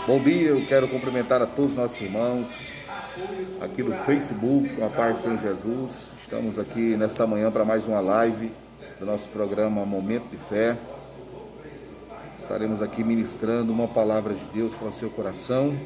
Bom dia, eu quero cumprimentar a todos os nossos irmãos aqui no Facebook, com a paz do Senhor Jesus. Estamos aqui nesta manhã para mais uma live do nosso programa Momento de Fé. Estaremos aqui ministrando uma palavra de Deus para o seu coração.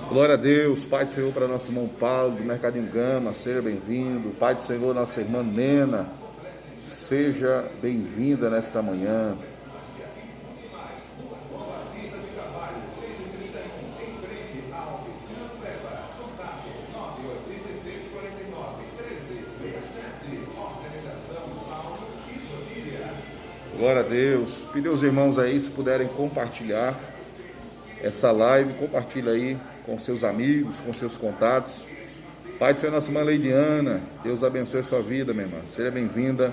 Glória a Deus, Pai do Senhor para nosso irmão Paulo, do Mercadinho Gama, seja bem-vindo. Pai do Senhor, nossa irmã Nena, seja bem-vinda nesta manhã. Glória a Deus. Pedir aos irmãos aí, se puderem compartilhar essa live, compartilha aí com seus amigos, com seus contatos. Pai do Senhor, nossa irmã Leidiana, Deus abençoe a sua vida, minha irmã. Seja bem-vinda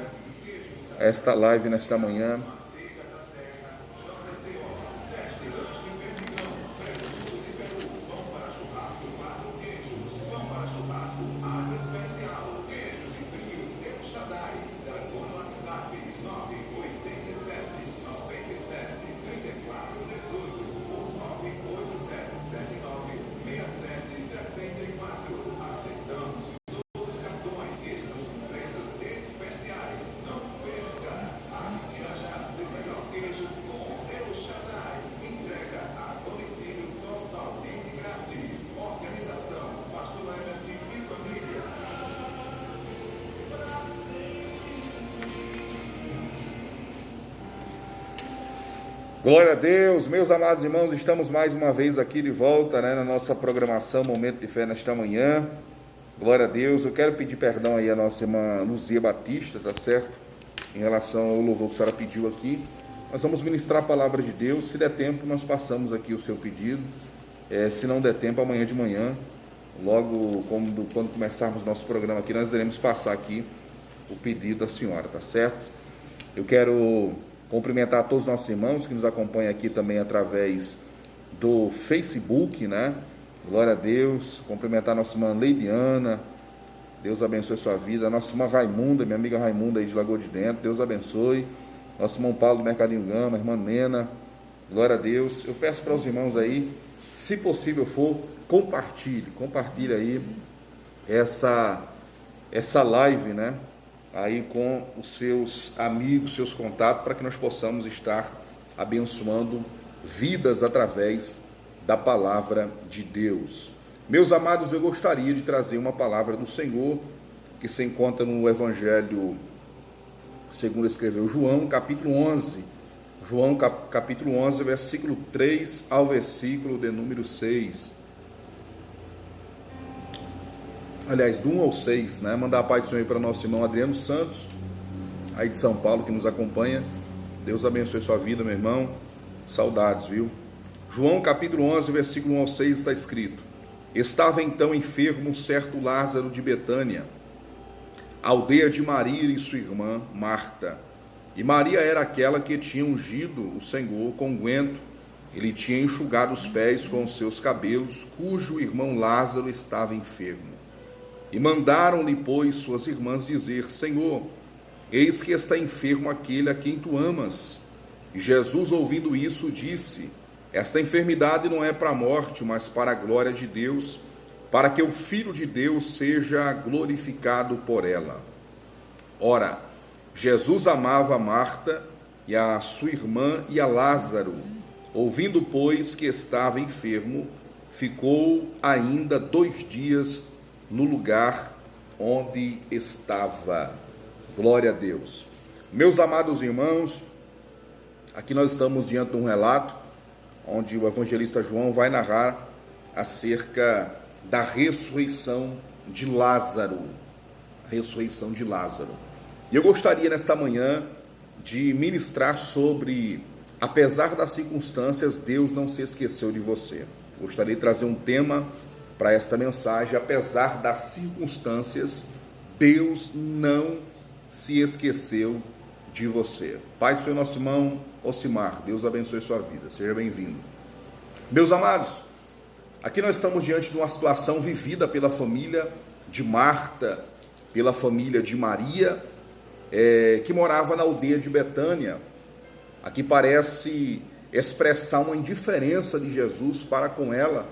a esta live nesta manhã. Glória a Deus, meus amados irmãos, estamos mais uma vez aqui de volta, na nossa programação Momento de Fé nesta manhã. Glória a Deus. Eu quero pedir perdão aí à nossa irmã Luzia Batista, tá certo? Em relação ao louvor que a senhora pediu aqui. Nós vamos ministrar a palavra de Deus. Se der tempo, nós passamos aqui o seu pedido. Se não der tempo, amanhã de manhã, logo quando começarmos nosso programa aqui, nós iremos passar aqui o pedido da senhora, tá certo? Eu quero cumprimentar a todos os nossos irmãos que nos acompanham aqui também através do Facebook, né? Glória a Deus. Cumprimentar a nossa irmã Leidiana, Deus abençoe a sua vida. A nossa irmã Raimunda, minha amiga Raimunda aí de Lagoa de Dentro, Deus abençoe. Nosso irmão Paulo do Mercadinho Gama, irmã Nena, glória a Deus. Eu peço para os irmãos aí, se possível for, compartilhe aí essa live, né? Aí com os seus amigos, seus contatos, para que nós possamos estar abençoando vidas através da palavra de Deus. Meus amados, eu gostaria de trazer uma palavra do Senhor, que se encontra no Evangelho segundo escreveu João, capítulo 11. João, capítulo 11, versículo 3 ao versículo de número 6. Aliás, do 1 ao 6, né? Mandar a paz do Senhor aí para nosso irmão Adriano Santos, aí de São Paulo, que nos acompanha. Deus abençoe sua vida, meu irmão. Saudades, viu? João capítulo 11, versículo 1 ao 6 está escrito: Estava então enfermo um certo Lázaro de Betânia, aldeia de Maria e sua irmã Marta. E Maria era aquela que tinha ungido o Senhor com unguento. Ele tinha enxugado os pés com os seus cabelos, cujo irmão Lázaro estava enfermo. E mandaram-lhe, pois, suas irmãs dizer: Senhor, eis que está enfermo aquele a quem tu amas. E Jesus, ouvindo isso, disse: Esta enfermidade não é para a morte, mas para a glória de Deus, para que o Filho de Deus seja glorificado por ela. Ora, Jesus amava a Marta e a sua irmã e a Lázaro. Ouvindo, pois, que estava enfermo, ficou ainda 2 dias no lugar onde estava. Glória a Deus. Meus amados irmãos, aqui nós estamos diante de um relato onde o evangelista João vai narrar acerca da ressurreição de Lázaro. Ressurreição de Lázaro. E eu gostaria nesta manhã de ministrar sobre: apesar das circunstâncias, Deus não se esqueceu de você. Gostaria de trazer um tema para esta mensagem: apesar das circunstâncias, Deus não se esqueceu de você. Pai do Senhor, nosso irmão Ocimar, Deus abençoe sua vida, seja bem-vindo. Meus amados, aqui nós estamos diante de uma situação vivida pela família de Marta, pela família de Maria, que morava na aldeia de Betânia. Aqui parece expressar uma indiferença de Jesus para com ela,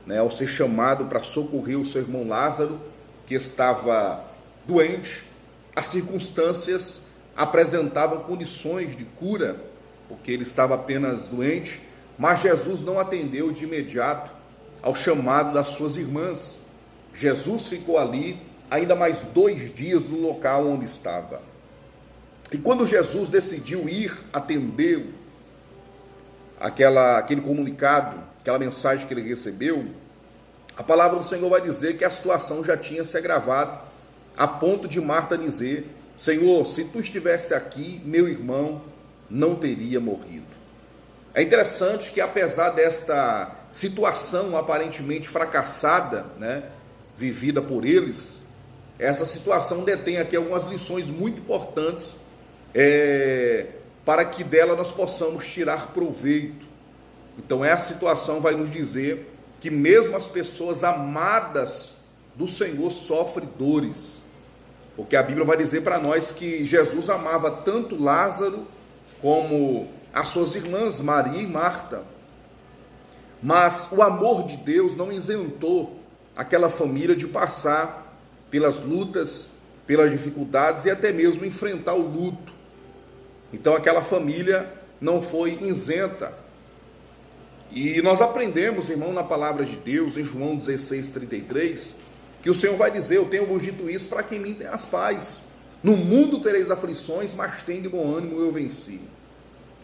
né, ao ser chamado para socorrer o seu irmão Lázaro, que estava doente. As circunstâncias apresentavam condições de cura, porque ele estava apenas doente, mas Jesus não atendeu de imediato ao chamado das suas irmãs. Jesus ficou ali ainda mais 2 dias no local onde estava. E quando Jesus decidiu ir atendê-lo, aquele comunicado, aquela mensagem que ele recebeu, a palavra do Senhor vai dizer que a situação já tinha se agravado, a ponto de Marta dizer: Senhor, se tu estivesse aqui, meu irmão não teria morrido. É interessante que, apesar desta situação aparentemente fracassada, né, vivida por eles, essa situação detém aqui algumas lições muito importantes, para que dela nós possamos tirar proveito. Então essa situação vai nos dizer que mesmo as pessoas amadas do Senhor sofrem dores, porque a Bíblia vai dizer para nós que Jesus amava tanto Lázaro como as suas irmãs Maria e Marta, mas o amor de Deus não isentou aquela família de passar pelas lutas, pelas dificuldades e até mesmo enfrentar o luto. Então aquela família não foi isenta. E nós aprendemos, irmão, na palavra de Deus, em João 16:33, que o Senhor vai dizer: eu tenho vos dito isso para que em mim tenhas paz. No mundo tereis aflições, mas tende bom ânimo, eu venci.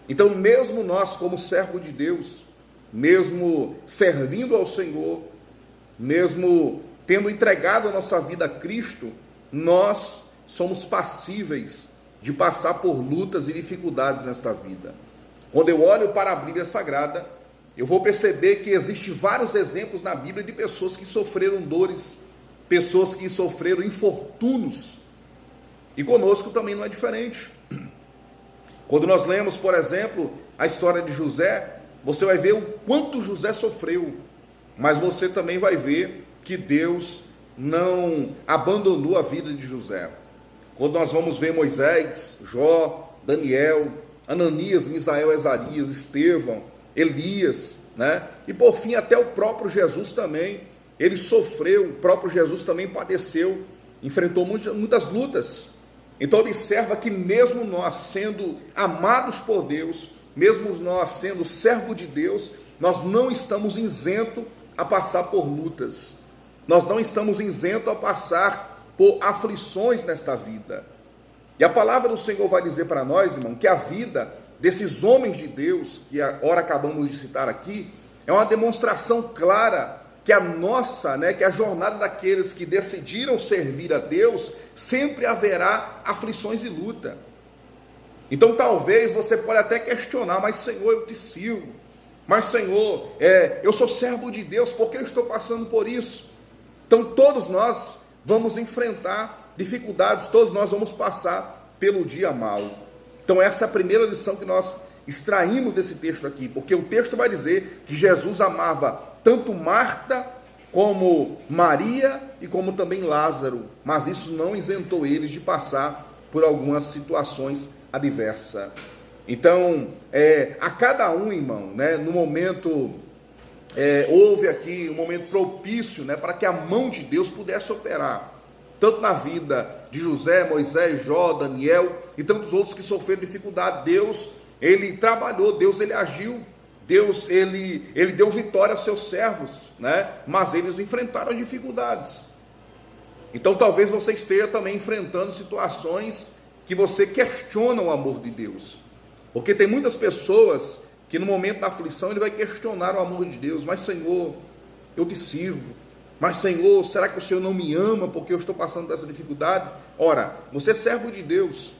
Então, mesmo nós, como servo de Deus, mesmo servindo ao Senhor, mesmo tendo entregado a nossa vida a Cristo, nós somos passíveis de passar por lutas e dificuldades nesta vida. Quando eu olho para a Bíblia Sagrada, eu vou perceber que existem vários exemplos na Bíblia de pessoas que sofreram dores, pessoas que sofreram infortúnios, e conosco também não é diferente. Quando nós lemos, por exemplo, a história de José, você vai ver o quanto José sofreu, mas você também vai ver que Deus não abandonou a vida de José. Quando nós vamos ver Moisés, Jó, Daniel, Ananias, Misael, Azarias, Estevão, Elias, né? E por fim até o próprio Jesus também, ele sofreu, o próprio Jesus também padeceu, enfrentou muitas lutas. Então observa que mesmo nós sendo amados por Deus, mesmo nós sendo servo de Deus, nós não estamos isentos a passar por lutas, nós não estamos isentos a passar por aflições nesta vida. E a palavra do Senhor vai dizer para nós, irmão, que a vida desses homens de Deus, que agora acabamos de citar aqui, é uma demonstração clara que a nossa, que a jornada daqueles que decidiram servir a Deus, sempre haverá aflições e luta. Então talvez você pode até questionar: mas Senhor, eu te sirvo, mas Senhor, eu sou servo de Deus, por que eu estou passando por isso? Então todos nós vamos enfrentar dificuldades, todos nós vamos passar pelo dia mau. Então essa é a primeira lição que nós extraímos desse texto aqui, porque o texto vai dizer que Jesus amava tanto Marta como Maria e como também Lázaro, mas isso não isentou eles de passar por algumas situações adversas. Então, a cada um, irmão, no momento, houve aqui um momento propício, para que a mão de Deus pudesse operar, tanto na vida de José, Moisés, Jó, Daniel e tantos outros que sofreram dificuldade. Deus, ele trabalhou, Deus, ele agiu, Deus, ele deu vitória aos seus servos, mas eles enfrentaram dificuldades. Então talvez você esteja também enfrentando situações que você questiona o amor de Deus, porque tem muitas pessoas que no momento da aflição ele vai questionar o amor de Deus: mas Senhor, eu te sirvo, mas Senhor, será que o Senhor não me ama porque eu estou passando por essa dificuldade? Ora, você é servo de Deus,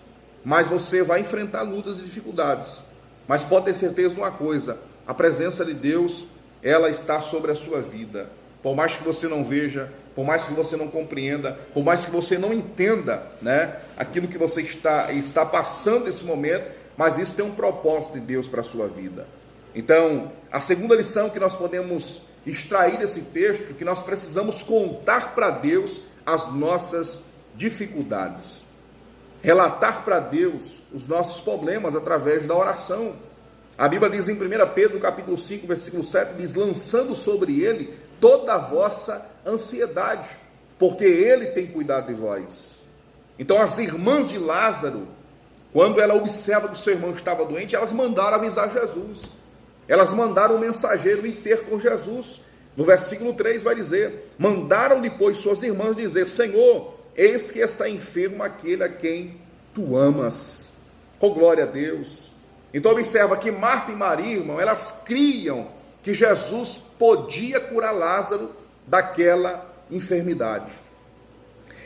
mas você vai enfrentar lutas e dificuldades, mas pode ter certeza de uma coisa: a presença de Deus, ela está sobre a sua vida. Por mais que você não veja, por mais que você não compreenda, por mais que você não entenda, né, aquilo que você está passando nesse momento, mas isso tem um propósito de Deus para a sua vida. Então, a segunda lição que nós podemos extrair desse texto, que nós precisamos contar para Deus as nossas dificuldades. Relatar para Deus os nossos problemas através da oração. A Bíblia diz em 1 Pedro, capítulo 5, versículo 7, diz, lançando sobre ele toda a vossa ansiedade, porque ele tem cuidado de vós. Então, as irmãs de Lázaro, quando ela observa que o seu irmão estava doente, elas mandaram avisar Jesus. Elas mandaram um mensageiro ir ter com Jesus. No versículo 3 vai dizer, mandaram depois suas irmãs dizer, Senhor, eis que está enfermo aquele a quem tu amas. Oh, glória a Deus. Então observa que Marta e Maria, irmão, elas criam que Jesus podia curar Lázaro daquela enfermidade.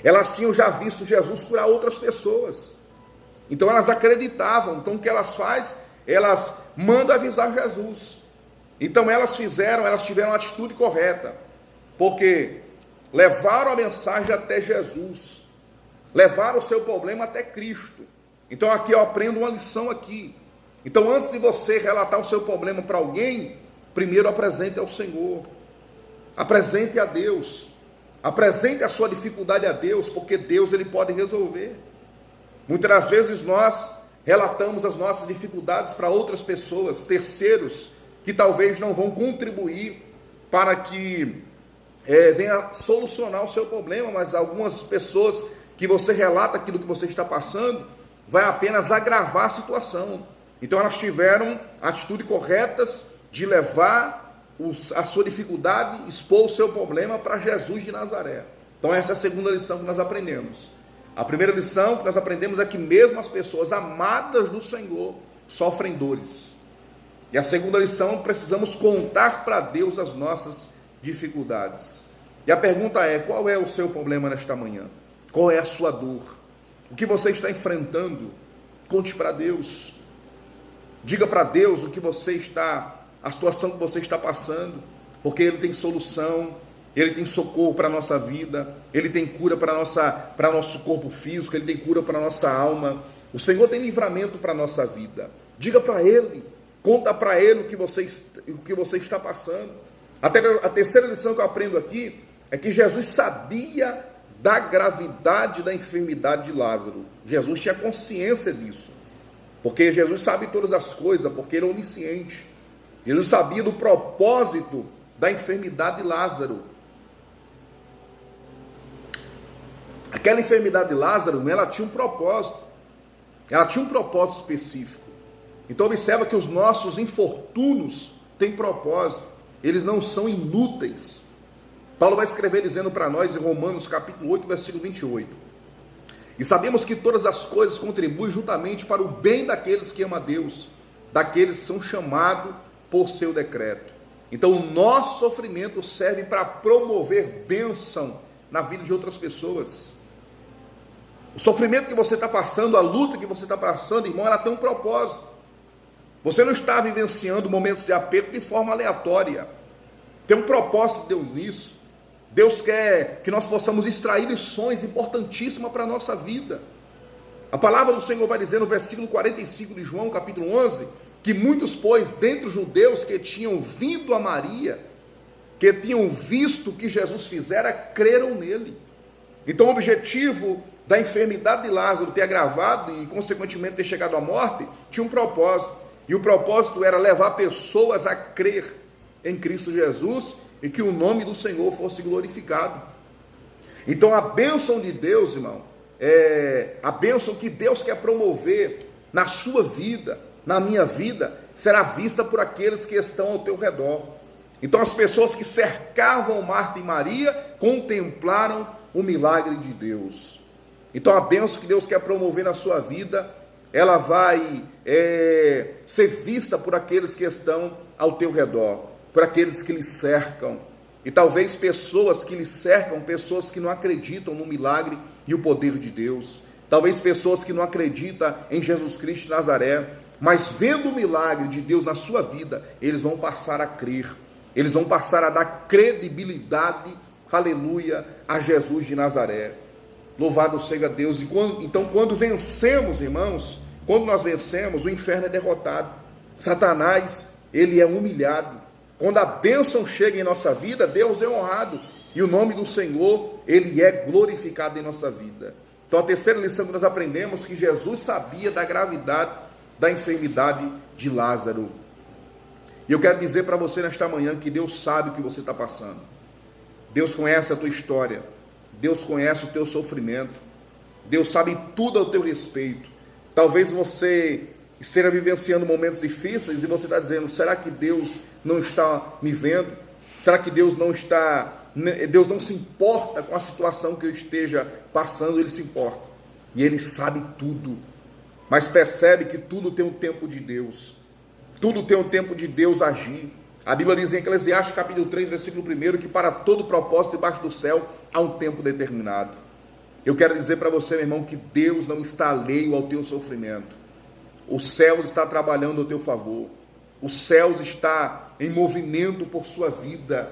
Elas tinham já visto Jesus curar outras pessoas. Então elas acreditavam. Então o que elas fazem? Elas mandam avisar Jesus. Então elas tiveram a atitude correta, porque levaram a mensagem até Jesus, levaram o seu problema até Cristo. Então aqui eu aprendo uma lição aqui. Então antes de você relatar o seu problema para alguém, primeiro apresente ao Senhor, apresente a Deus, apresente a sua dificuldade a Deus, porque Deus ele pode resolver. Muitas das vezes nós relatamos as nossas dificuldades para outras pessoas, terceiros, que talvez não vão contribuir para que venha solucionar o seu problema, mas algumas pessoas que você relata aquilo que você está passando, vai apenas agravar a situação. Então elas tiveram a atitude correta de levar a sua dificuldade, expor o seu problema para Jesus de Nazaré. Então essa é a segunda lição que nós aprendemos. A primeira lição que nós aprendemos é que mesmo as pessoas amadas do Senhor sofrem dores. E a segunda lição, precisamos contar para Deus as nossas dificuldades. E a pergunta é, qual é o seu problema nesta manhã? Qual é a sua dor? O que você está enfrentando? Conte para Deus. Diga para Deus a situação que você está passando, porque Ele tem solução, Ele tem socorro para a nossa vida, Ele tem cura para nosso corpo físico, Ele tem cura para a nossa alma. O Senhor tem livramento para a nossa vida. Diga para Ele, conta para Ele o que você está passando. A terceira lição que eu aprendo aqui é que Jesus sabia da gravidade da enfermidade de Lázaro. Jesus tinha consciência disso, porque Jesus sabe todas as coisas, porque Ele é onisciente. Jesus sabia do propósito da enfermidade de Lázaro. Aquela enfermidade de Lázaro, ela tinha um propósito. Ela tinha um propósito específico. Então observa que os nossos infortúnios têm propósito. Eles não são inúteis. Paulo vai escrever dizendo para nós em Romanos capítulo 8, versículo 28. E sabemos que todas as coisas contribuem juntamente para o bem daqueles que amam a Deus, daqueles que são chamados por seu decreto. Então o nosso sofrimento serve para promover bênção na vida de outras pessoas. O sofrimento que você está passando, a luta que você está passando, irmão, ela tem um propósito. Você não está vivenciando momentos de aperto de forma aleatória. Tem um propósito de Deus nisso. Deus quer que nós possamos extrair lições importantíssimas para a nossa vida. A palavra do Senhor vai dizer no versículo 45 de João, capítulo 11, que muitos, pois, dentre os judeus que tinham vindo a Maria, que tinham visto o que Jesus fizera, creram nele. Então o objetivo da enfermidade de Lázaro ter agravado e consequentemente ter chegado à morte, tinha um propósito. E o propósito era levar pessoas a crer em Cristo Jesus e que o nome do Senhor fosse glorificado. Então a bênção de Deus, irmão, a bênção que Deus quer promover na sua vida, na minha vida, será vista por aqueles que estão ao teu redor. Então as pessoas que cercavam Marta e Maria contemplaram o milagre de Deus. Então a bênção que Deus quer promover na sua vida, ela vai ser vista por aqueles que estão ao teu redor, por aqueles que lhe cercam. E talvez pessoas que lhe cercam, pessoas que não acreditam no milagre e o poder de Deus. Talvez pessoas que não acreditam em Jesus Cristo de Nazaré, mas vendo o milagre de Deus na sua vida, eles vão passar a crer. Eles vão passar a dar credibilidade aleluia, a Jesus de Nazaré. Louvado seja Deus. Então, quando vencemos, irmãos, quando nós vencemos, o inferno é derrotado. Satanás, ele é humilhado. Quando a bênção chega em nossa vida, Deus é honrado. E o nome do Senhor, ele é glorificado em nossa vida. Então, a terceira lição que nós aprendemos é que Jesus sabia da gravidade da enfermidade de Lázaro. E eu quero dizer para você nesta manhã que Deus sabe o que você está passando. Deus conhece a tua história. Deus conhece o teu sofrimento. Deus sabe tudo ao teu respeito. Talvez você esteja vivenciando momentos difíceis e você está dizendo, será que Deus não está me vendo? Será que Deus não se importa com a situação que eu esteja passando? Ele se importa. E Ele sabe tudo. Mas percebe que tudo tem um tempo de Deus. Tudo tem um tempo de Deus agir. A Bíblia diz em Eclesiastes capítulo 3, versículo 1, que para todo propósito debaixo do céu há um tempo determinado. Eu quero dizer para você, meu irmão, que Deus não está alheio ao teu sofrimento. Os céus está trabalhando a teu favor. Os céus está em movimento por sua vida.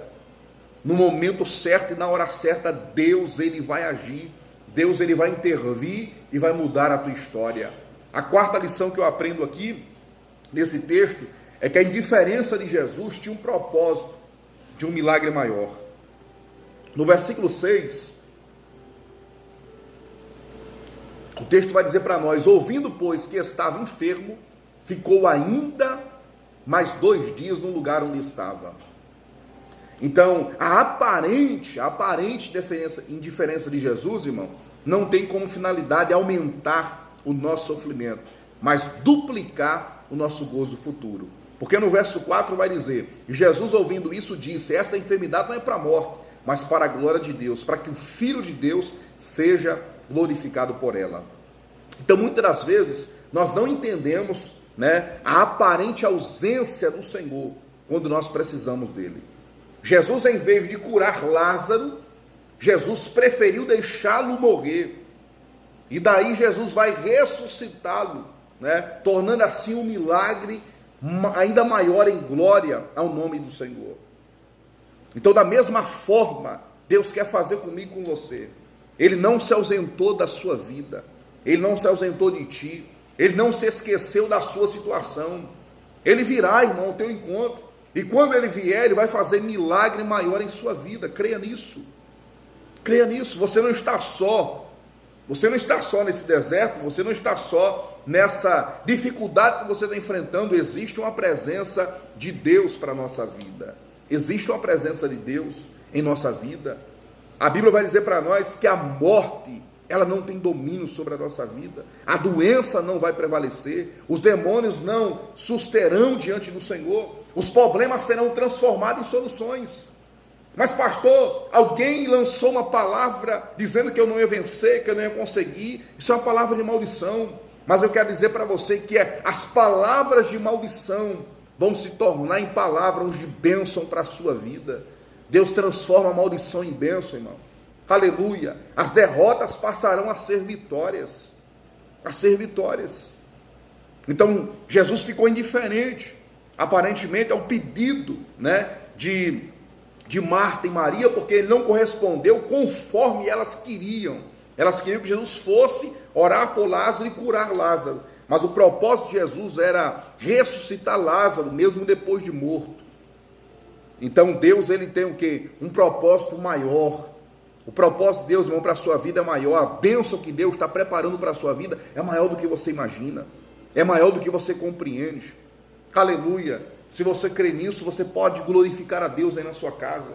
No momento certo e na hora certa, Deus, ele vai agir. Deus, ele vai intervir e vai mudar a tua história. A quarta lição que eu aprendo aqui, nesse texto, é que a indiferença de Jesus tinha um propósito de um milagre maior. No versículo 6, o texto vai dizer para nós, ouvindo, pois, que estava enfermo, ficou ainda mais 2 dias no lugar onde estava. Então, a aparente indiferença de Jesus, irmão, não tem como finalidade aumentar o nosso sofrimento, mas duplicar o nosso gozo futuro. Porque no verso 4 vai dizer, Jesus ouvindo isso disse, esta enfermidade não é para a morte, mas para a glória de Deus, para que o Filho de Deus seja glorificado por ela. Então, muitas das vezes, nós não entendemos, a aparente ausência do Senhor, quando nós precisamos dele. Jesus, em vez de curar Lázaro, Jesus preferiu deixá-lo morrer, e daí Jesus vai ressuscitá-lo, tornando assim um milagre ainda maior em glória ao nome do Senhor. Então, da mesma forma, Deus quer fazer comigo e com você. Ele não se ausentou da sua vida, Ele não se ausentou de ti, Ele não se esqueceu da sua situação. Ele virá, irmão, ao teu encontro, e quando Ele vier, Ele vai fazer milagre maior em sua vida. Creia nisso, você não está só. Você não está só nesse deserto, você não está só nessa dificuldade que você está enfrentando. Existe uma presença de Deus para a nossa vida. Existe uma presença de Deus em nossa vida. A Bíblia vai dizer para nós que a morte, ela não tem domínio sobre a nossa vida. A doença não vai prevalecer. Os demônios não susterão diante do Senhor. Os problemas serão transformados em soluções. Mas pastor, alguém lançou uma palavra dizendo que eu não ia vencer, que eu não ia conseguir. Isso é uma palavra de maldição. Mas eu quero dizer para você que as palavras de maldição vão se tornar em palavras de bênção para a sua vida. Deus transforma a maldição em bênção, irmão. Aleluia. As derrotas passarão a ser vitórias. Então, Jesus ficou indiferente, aparentemente, ao pedido, de Marta e Maria, porque ele não correspondeu conforme elas queriam. Elas queriam que Jesus fosse orar por Lázaro e curar Lázaro. Mas o propósito de Jesus era ressuscitar Lázaro, mesmo depois de morto. Então Deus, ele tem o quê? Um propósito maior. O propósito de Deus, irmão, para a sua vida é maior. A bênção que Deus está preparando para a sua vida é maior do que você imagina. É maior do que você compreende. Aleluia. Se você crê nisso, você pode glorificar a Deus aí na sua casa.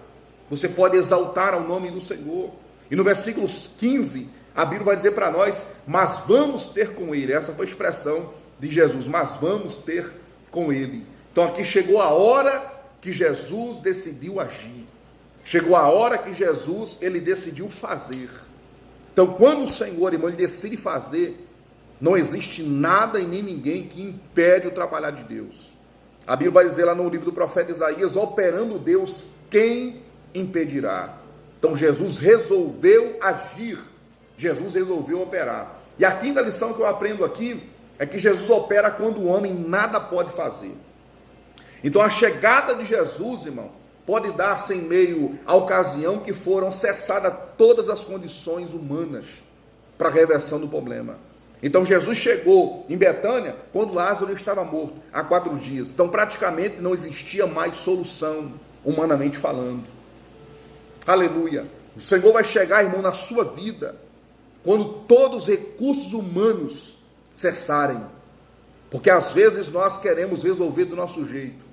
Você pode exaltar ao nome do Senhor. E no versículo 15, a Bíblia vai dizer para nós, mas vamos ter com ele. Essa foi a expressão de Jesus, mas vamos ter com ele. Então aqui chegou a hora que Jesus decidiu agir. Chegou a hora que Jesus, ele decidiu fazer. Então quando o Senhor, irmão, ele decide fazer, não existe nada e nem ninguém que impede o trabalhar de Deus. A Bíblia vai dizer lá no livro do profeta Isaías, operando Deus, quem impedirá? Então Jesus resolveu agir, Jesus resolveu operar. E a quinta lição que eu aprendo aqui é que Jesus opera quando o homem nada pode fazer. Então a chegada de Jesus, irmão, pode dar-se em meio à ocasião que foram cessadas todas as condições humanas para a reversão do problema. Então Jesus chegou em Betânia quando Lázaro estava morto, há 4 dias. Então praticamente não existia mais solução, humanamente falando. Aleluia. O Senhor vai chegar, irmão, na sua vida, quando todos os recursos humanos cessarem. Porque às vezes nós queremos resolver do nosso jeito.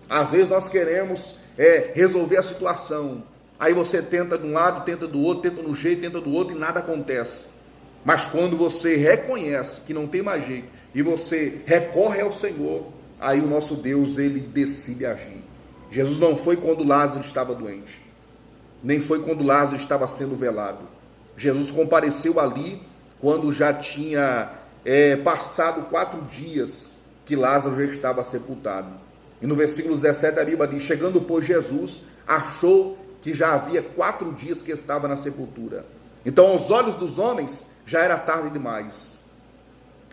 Às vezes nós queremos resolver a situação. Aí você tenta de um lado, tenta do outro, tenta de um jeito, tenta do outro e nada acontece. Mas quando você reconhece que não tem mais jeito e você recorre ao Senhor, aí o nosso Deus, ele decide agir. Jesus não foi quando Lázaro estava doente, nem foi quando Lázaro estava sendo velado. Jesus compareceu ali quando já tinha passado 4 dias que Lázaro já estava sepultado. E no versículo 17 a Bíblia diz: chegando, pois, Jesus achou que já havia 4 dias que estava na sepultura. Então, aos olhos dos homens, já era tarde demais.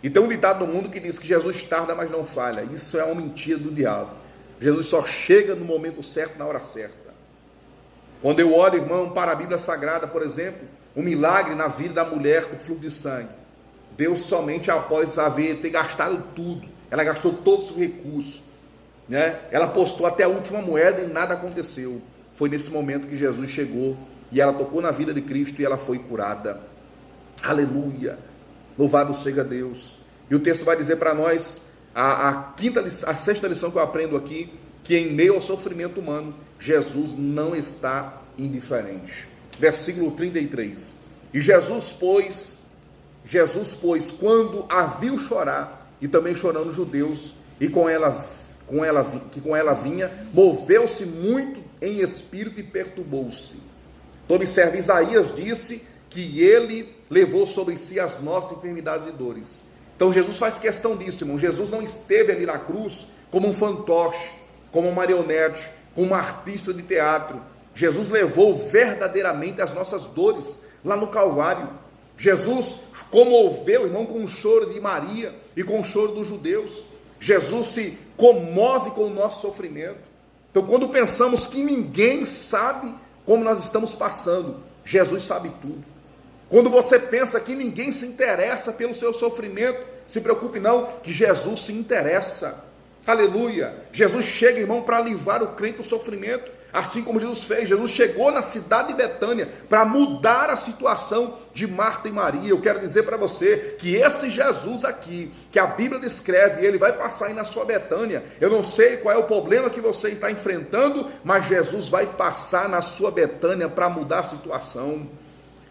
E tem um ditado no mundo que diz que Jesus tarda, mas não falha. Isso é uma mentira do diabo. Jesus só chega no momento certo, na hora certa. Quando eu olho, irmão, para a Bíblia Sagrada, por exemplo, um milagre na vida da mulher com fluxo de sangue. Deus somente após ter gastado tudo. Ela gastou todo o seu recurso, né? Ela postou até a última moeda e nada aconteceu. Foi nesse momento que Jesus chegou e ela tocou na vida de Cristo e ela foi curada. Aleluia, louvado seja Deus. E o texto vai dizer para nós, a 6ª lição que eu aprendo aqui, que em meio ao sofrimento humano, Jesus não está indiferente. Versículo 33. E Jesus, pois, quando a viu chorar, e também chorando os judeus, e com ela vinha, moveu-se muito em espírito e perturbou-se. Então observe, Isaías disse que ele levou sobre si as nossas enfermidades e dores. Então Jesus faz questão disso, irmão. Jesus não esteve ali na cruz como um fantoche, como uma marionete, como um artista de teatro. Jesus levou verdadeiramente as nossas dores lá no Calvário. Jesus comoveu, irmão, com o choro de Maria e com o choro dos judeus. Jesus se comove com o nosso sofrimento. Então, quando pensamos que ninguém sabe como nós estamos passando, Jesus sabe tudo. Quando você pensa que ninguém se interessa pelo seu sofrimento, se preocupe não, que Jesus se interessa. Aleluia. Jesus chega, irmão, para livrar o crente do sofrimento, assim como Jesus fez. Jesus chegou na cidade de Betânia para mudar a situação de Marta e Maria. Eu quero dizer para você que esse Jesus aqui, que a Bíblia descreve, ele vai passar aí na sua Betânia. Eu não sei qual é o problema que você está enfrentando, mas Jesus vai passar na sua Betânia para mudar a situação.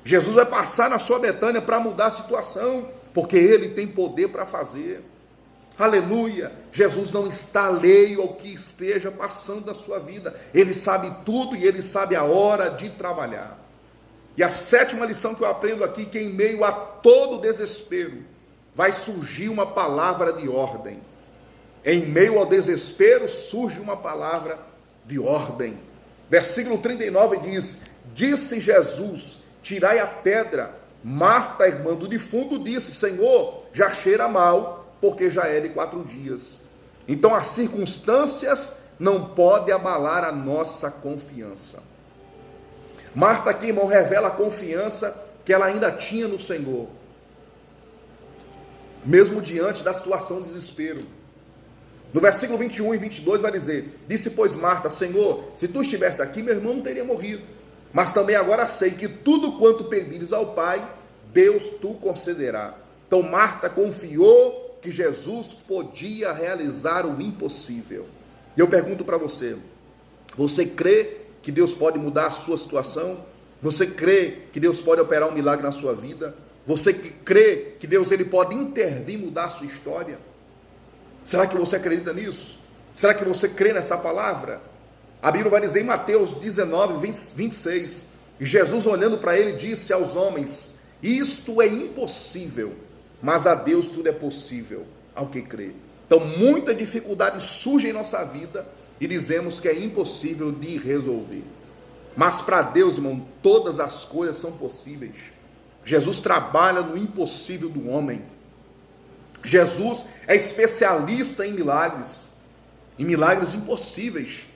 Jesus vai passar na sua Betânia para mudar a situação, porque ele tem poder para fazer. Aleluia. Jesus não está alheio ao que esteja passando na sua vida. Ele sabe tudo e ele sabe a hora de trabalhar. E a 7ª lição que eu aprendo aqui, que em meio a todo desespero, vai surgir uma palavra de ordem. Em meio ao desespero, surge uma palavra de ordem. Versículo 39 diz: disse Jesus: tirai a pedra. Marta, irmã do defunto, disse: Senhor, já cheira mal, porque já é de 4 dias. Então as circunstâncias não podem abalar a nossa confiança. Marta aqui, irmão, revela a confiança que ela ainda tinha no Senhor, mesmo diante da situação de desespero. No versículo 21 e 22 vai dizer: disse, pois, Marta: Senhor, se tu estivesse aqui, meu irmão não teria morrido. Mas também agora sei que tudo quanto pedires ao Pai, Deus tu concederá. Então Marta confiou que Jesus podia realizar o impossível. E eu pergunto para você: você crê que Deus pode mudar a sua situação? Você crê que Deus pode operar um milagre na sua vida? Você crê que Deus ele pode intervir, mudar a sua história? Será que você acredita nisso? Será que você crê nessa palavra? A Bíblia vai dizer em Mateus 19, 26, e Jesus, olhando para ele, disse aos homens: isto é impossível, mas a Deus tudo é possível ao que crê. Então muita dificuldade surge em nossa vida e dizemos que é impossível de resolver. Mas para Deus, irmão, todas as coisas são possíveis. Jesus trabalha no impossível do homem. Jesus é especialista em milagres impossíveis.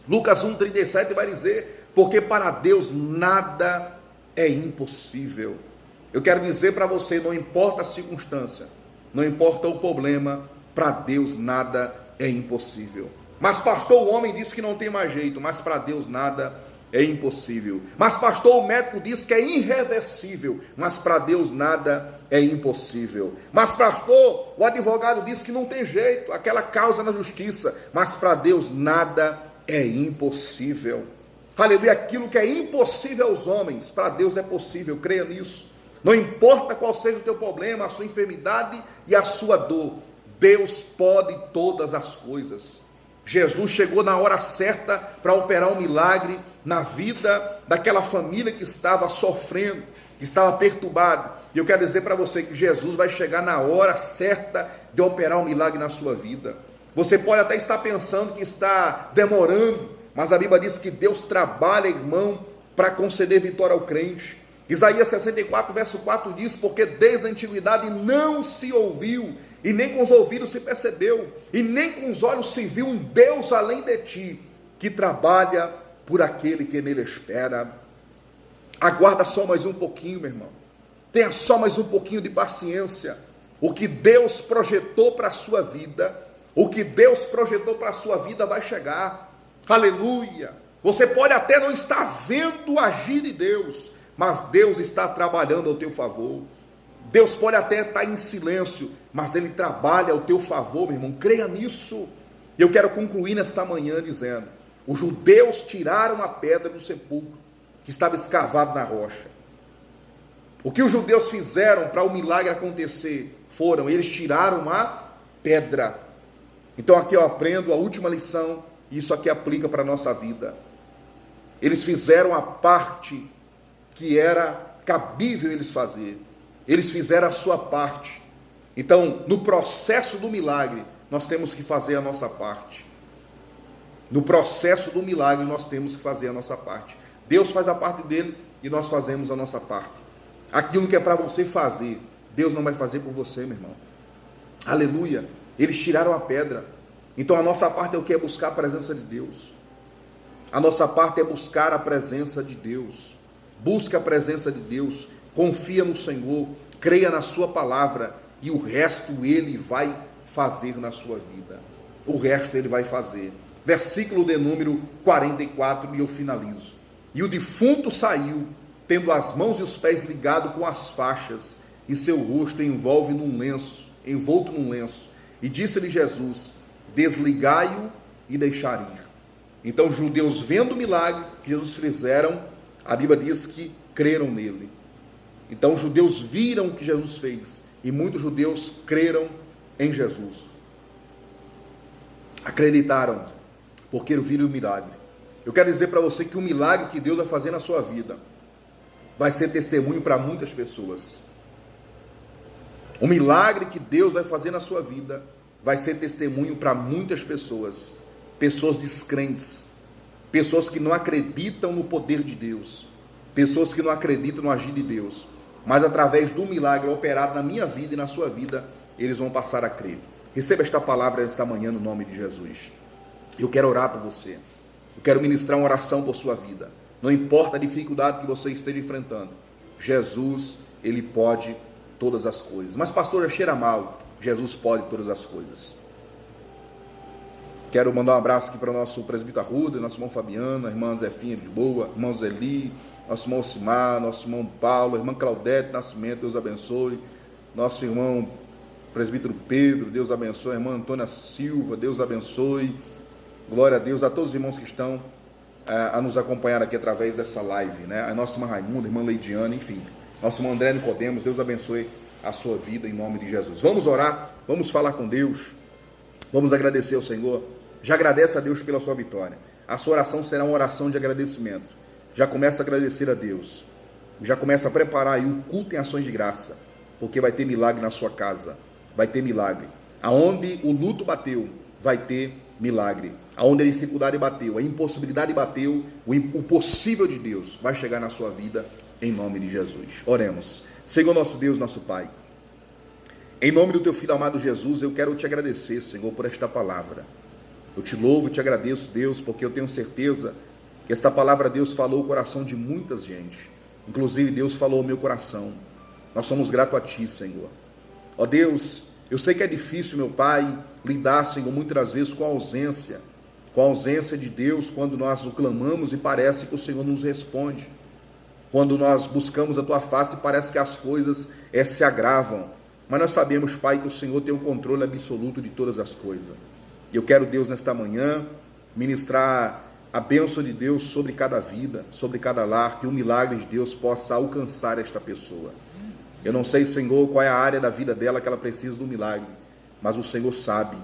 Lucas 1,37 vai dizer, porque para Deus nada é impossível. Eu quero dizer para você, não importa a circunstância, não importa o problema, para Deus nada é impossível. Mas pastor, o homem disse que não tem mais jeito, mas para Deus nada é impossível. Mas pastor, o médico disse que é irreversível, mas para Deus nada é impossível. Mas pastor, o advogado disse que não tem jeito, aquela causa na justiça, mas para Deus nada é impossível. Aleluia, aquilo que é impossível aos homens, para Deus é possível, creia nisso. Não importa qual seja o teu problema, a sua enfermidade e a sua dor, Deus pode todas as coisas. Jesus chegou na hora certa para operar um milagre na vida daquela família que estava sofrendo, que estava perturbada. E eu quero dizer para você que Jesus vai chegar na hora certa de operar um milagre na sua vida. Você pode até estar pensando que está demorando, mas a Bíblia diz que Deus trabalha, irmão, para conceder vitória ao crente. Isaías 64, verso 4 diz, porque desde a antiguidade não se ouviu, e nem com os ouvidos se percebeu, e nem com os olhos se viu um Deus além de ti, que trabalha por aquele que nele espera. Aguarda só mais um pouquinho, meu irmão. Tenha só mais um pouquinho de paciência. O que Deus projetou para a sua vida, o que Deus projetou para a sua vida vai chegar. Aleluia. Você pode até não estar vendo o agir de Deus, mas Deus está trabalhando ao teu favor. Deus pode até estar em silêncio, mas Ele trabalha ao teu favor, meu irmão. Creia nisso. Eu quero concluir nesta manhã dizendo, os judeus tiraram a pedra do sepulcro, que estava escavado na rocha. O que os judeus fizeram para o milagre acontecer? Eles tiraram a pedra. Então aqui eu aprendo a última lição, e isso aqui aplica para a nossa vida. Eles fizeram a parte que era cabível eles fazer. Eles fizeram a sua parte. Então, no processo do milagre, nós temos que fazer a nossa parte. No processo do milagre, nós temos que fazer a nossa parte. Deus faz a parte dele e nós fazemos a nossa parte. Aquilo que é para você fazer, Deus não vai fazer por você, meu irmão. Aleluia. Eles tiraram a pedra. Então, a nossa parte é o que? É buscar a presença de Deus. A nossa parte é buscar a presença de Deus. Busca a presença de Deus, confia no Senhor, creia na sua palavra e o resto Ele vai fazer na sua vida. O resto Ele vai fazer. Versículo de número 44 e eu finalizo. E o defunto saiu, tendo as mãos e os pés ligados com as faixas e seu rosto envolto num lenço. E disse-lhe Jesus, desligai-o e deixai ir. Então os judeus, vendo o milagre que Jesus fizeram, a Bíblia diz que creram nele. Então os judeus viram o que Jesus fez, e muitos judeus creram em Jesus. Acreditaram, porque viram o milagre. Eu quero dizer para você que o milagre que Deus vai fazer na sua vida, vai ser testemunho para muitas pessoas. O milagre que Deus vai fazer na sua vida, vai ser testemunho para muitas pessoas. Pessoas descrentes, pessoas que não acreditam no poder de Deus, pessoas que não acreditam no agir de Deus, mas através do milagre operado na minha vida e na sua vida, eles vão passar a crer. Receba esta palavra esta manhã no nome de Jesus. Eu quero orar por você, eu quero ministrar uma oração por sua vida, não importa a dificuldade que você esteja enfrentando, Jesus, Ele pode todas as coisas. Mas pastor, já cheira mal. Jesus pode todas as coisas. Quero mandar um abraço aqui para o nosso presbítero Arruda, nosso irmão Fabiano, a irmã Zefinha de Boa, irmão Zeli, nosso irmão Osimar, nosso irmão Paulo, a irmã Claudete Nascimento, Deus abençoe, nosso irmão presbítero Pedro, Deus abençoe, a irmã Antônia Silva, Deus abençoe, glória a Deus, a todos os irmãos que estão a nos acompanhar aqui através dessa live, né? A nossa irmã Raimunda, a irmã Leidiane, enfim, nosso irmão André Nicodemos, Deus abençoe a sua vida em nome de Jesus. Vamos orar, vamos falar com Deus, vamos agradecer ao Senhor. Já agradece a Deus pela sua vitória. A sua oração será uma oração de agradecimento. Já começa a agradecer a Deus. Já começa a preparar aí o culto em ações de graça, porque vai ter milagre na sua casa. Vai ter milagre. Aonde o luto bateu, vai ter milagre. Aonde a dificuldade bateu, a impossibilidade bateu, o possível de Deus vai chegar na sua vida em nome de Jesus. Oremos. Senhor nosso Deus, nosso Pai, em nome do teu filho amado Jesus, eu quero te agradecer, Senhor, por esta palavra. Eu te louvo e te agradeço, Deus, porque eu tenho certeza que esta palavra, Deus, falou o coração de muita gente. Inclusive, Deus falou o meu coração. Nós somos gratos a Ti, Senhor. Ó Deus, eu sei que é difícil, meu Pai, lidar, Senhor, muitas das vezes com a ausência de Deus, quando nós o clamamos e parece que o Senhor nos responde. Quando nós buscamos a Tua face, parece que as coisas se agravam. Mas nós sabemos, Pai, que o Senhor tem o controle absoluto de todas as coisas. E eu quero, Deus, nesta manhã, ministrar a bênção de Deus sobre cada vida, sobre cada lar, que o milagre de Deus possa alcançar esta pessoa. Eu não sei, Senhor, qual é a área da vida dela que ela precisa do milagre, mas o Senhor sabe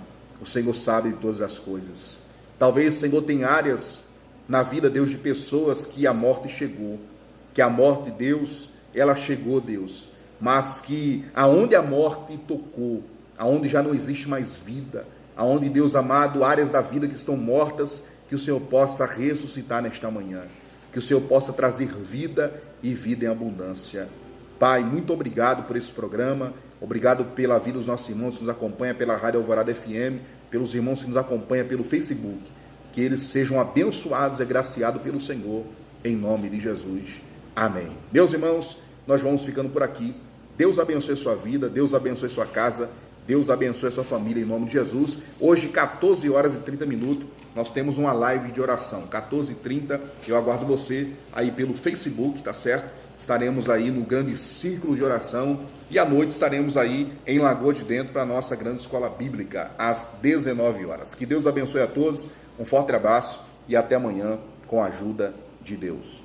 de todas as coisas. Talvez, Senhor, tem áreas na vida, Deus, de pessoas que a morte chegou, que a morte, Deus, ela chegou, Deus, mas que aonde a morte tocou, aonde já não existe mais vida, aonde, Deus amado, áreas da vida que estão mortas, que o Senhor possa ressuscitar nesta manhã, que o Senhor possa trazer vida e vida em abundância. Pai, muito obrigado por esse programa, obrigado pela vida dos nossos irmãos que nos acompanham pela Rádio Alvorada FM, pelos irmãos que nos acompanham pelo Facebook, que eles sejam abençoados e agraciados pelo Senhor, em nome de Jesus. Amém. Meus irmãos, nós vamos ficando por aqui. Deus abençoe sua vida, Deus abençoe sua casa, Deus abençoe a sua família, em nome de Jesus. Hoje, 14 horas e 30 minutos, nós temos uma live de oração. 14h30, eu aguardo você aí pelo Facebook, tá certo? Estaremos aí no grande círculo de oração e à noite estaremos aí em Lagoa de Dentro para a nossa grande escola bíblica, às 19 horas. Que Deus abençoe a todos, um forte abraço e até amanhã com a ajuda de Deus.